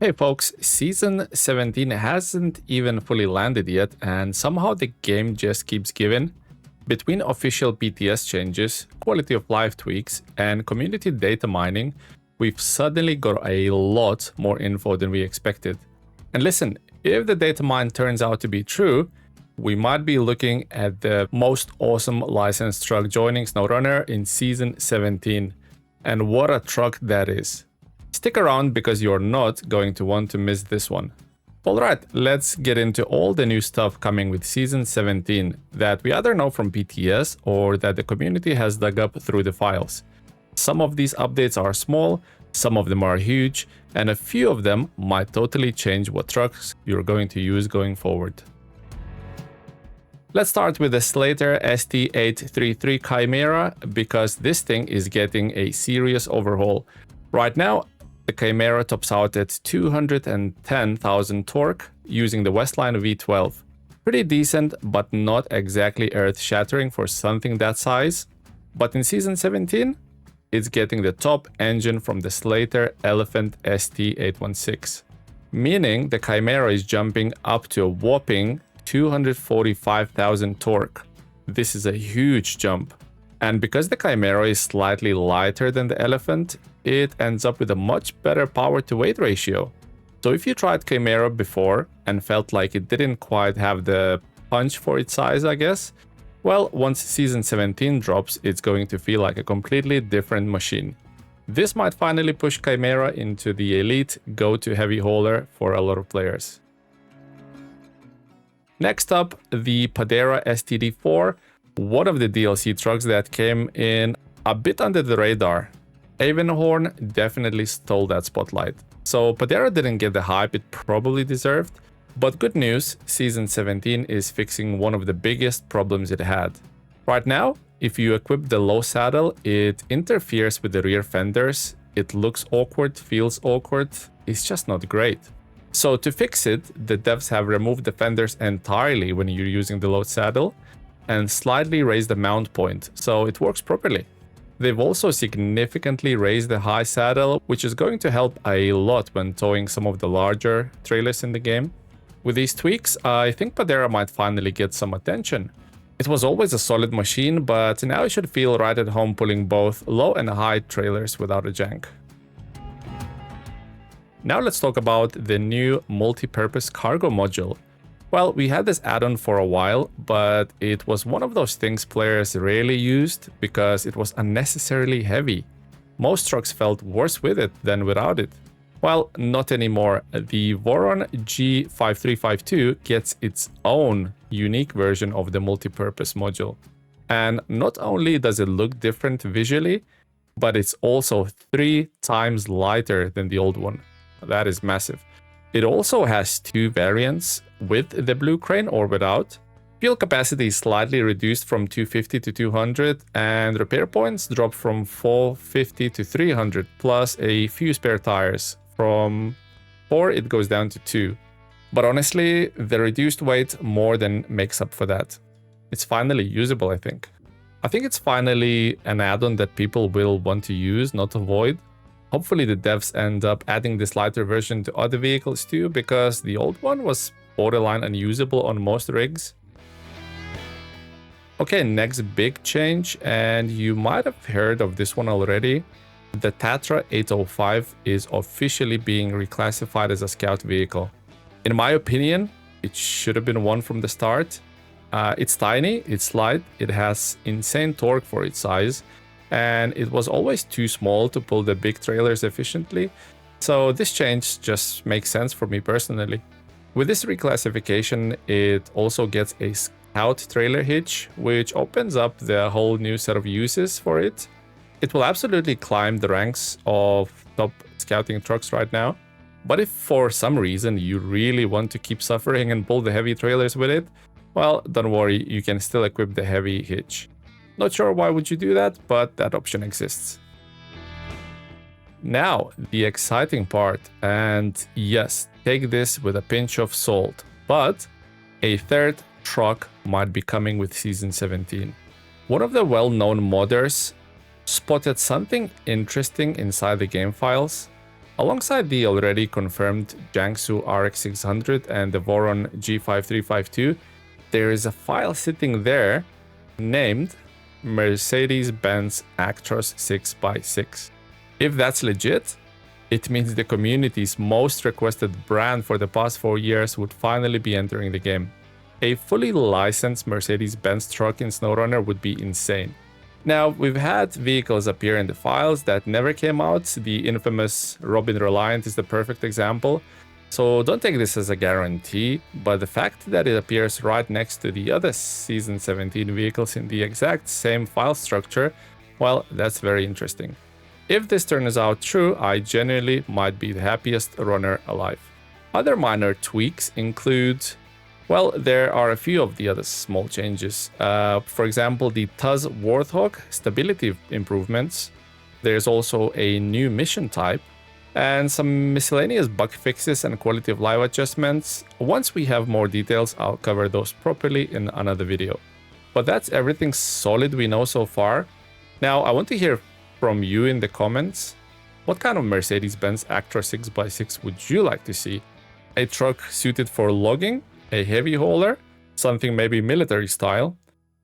Hey folks, Season 17 hasn't even fully landed yet, and somehow the game just keeps giving. Between official BTS changes, quality of life tweaks, and community data mining, we've suddenly got a lot more info than we expected. And listen, if the data mine turns out to be true, we might be looking at the most awesome licensed truck joining SnowRunner in Season 17. And what a truck that is. Stick around because you're not going to want to miss this one. Alright, let's get into all the new stuff coming with Season 17 that we either know from BTS or that the community has dug up through the files. Some of these updates are small, some of them are huge, and a few of them might totally change what trucks you're going to use going forward. Let's start with the Slater ST-833 Chimera because this thing is getting a serious overhaul. Right now, the Chimera tops out at 210,000 torque using the Westline V12. Pretty decent, but not exactly earth-shattering for something that size. But in Season 17, it's getting the top engine from the Slater Elephant ST-816. Meaning the Chimera is jumping up to a whopping 245,000 torque. This is a huge jump. And because the Chimera is slightly lighter than the Elephant, it ends up with a much better power to weight ratio. So if you tried Chimera before and felt like it didn't quite have the punch for its size, I guess, well, once Season 17 drops, it's going to feel like a completely different machine. This might finally push Chimera into the elite go-to heavy hauler for a lot of players. Next up, the Padera STD-4, one of the DLC trucks that came in a bit under the radar. Avonhorn definitely stole that spotlight. So Padera didn't get the hype it probably deserved, but good news, Season 17 is fixing one of the biggest problems it had. Right now, if you equip the low saddle, it interferes with the rear fenders, it looks awkward, feels awkward, it's just not great. So to fix it, the devs have removed the fenders entirely when you're using the low saddle and slightly raised the mount point, so it works properly. They've also significantly raised the high saddle, which is going to help a lot when towing some of the larger trailers in the game. With these tweaks, I think Padera might finally get some attention. It was always a solid machine, but now it should feel right at home pulling both low and high trailers without a jank. Now let's talk about the new multi-purpose cargo module. Well, we had this add-on for a while, but it was one of those things players rarely used because it was unnecessarily heavy. Most trucks felt worse with it than without it. Well, not anymore. The Voron G-5352 gets its own unique version of the multi-purpose module. And not only does it look different visually, but it's also 3 times lighter than the old one. That is massive. It also has 2 variants, with the blue crane or without. Fuel capacity is slightly reduced from 250 to 200, and repair points drop from 450 to 300, plus a few spare tires. From 4 it goes down to 2. But honestly, the reduced weight more than makes up for that. It's finally usable, I think. I think it's finally an add-on that people will want to use, not avoid. Hopefully the devs end up adding this lighter version to other vehicles too, because the old one was borderline unusable on most rigs. Okay, next big change, and you might have heard of this one already. The Tatra 805 is officially being reclassified as a scout vehicle. In my opinion, it should have been one from the start. It's tiny, it's light, it has insane torque for its size, and it was always too small to pull the big trailers efficiently, so this change just makes sense for me personally. With this reclassification, it also gets a scout trailer hitch, which opens up the whole new set of uses for it. It will absolutely climb the ranks of top scouting trucks right now, but if for some reason you really want to keep suffering and pull the heavy trailers with it, well, don't worry, you can still equip the heavy hitch. Not sure why would you do that, but that option exists. Now, the exciting part, and yes, take this with a pinch of salt, but a third truck might be coming with Season 17. One of the well-known modders spotted something interesting inside the game files. Alongside the already confirmed Jiangsu RX600 and the Voron G-5352, there is a file sitting there named Mercedes-Benz Actros 6x6. If that's legit, it means the community's most requested brand for the past 4 years would finally be entering the game. A fully licensed Mercedes-Benz truck in SnowRunner would be insane. Now, we've had vehicles appear in the files that never came out. The infamous Robin Reliant is the perfect example. So don't take this as a guarantee, but the fact that it appears right next to the other Season 17 vehicles in the exact same file structure, well, that's very interesting. If this turns out true, I genuinely might be the happiest runner alive. Other minor tweaks include, well, there are a few of the other small changes. For example, the TUZ Warthog stability improvements. There's also a new mission type and some miscellaneous bug fixes and quality of life adjustments. Once we have more details, I'll cover those properly in another video. But that's everything solid we know so far. Now, I want to hear from you in the comments. What kind of Mercedes-Benz Actros 6x6 would you like to see? A truck suited for logging? A heavy hauler? Something maybe military style?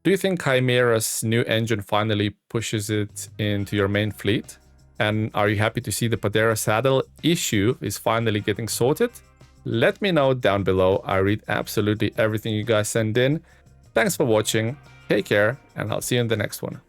Do you think Chimera's new engine finally pushes it into your main fleet? And are you happy to see the Padera saddle issue is finally getting sorted? Let me know down below. I read absolutely everything you guys send in. Thanks for watching, take care, and I'll see you in the next one.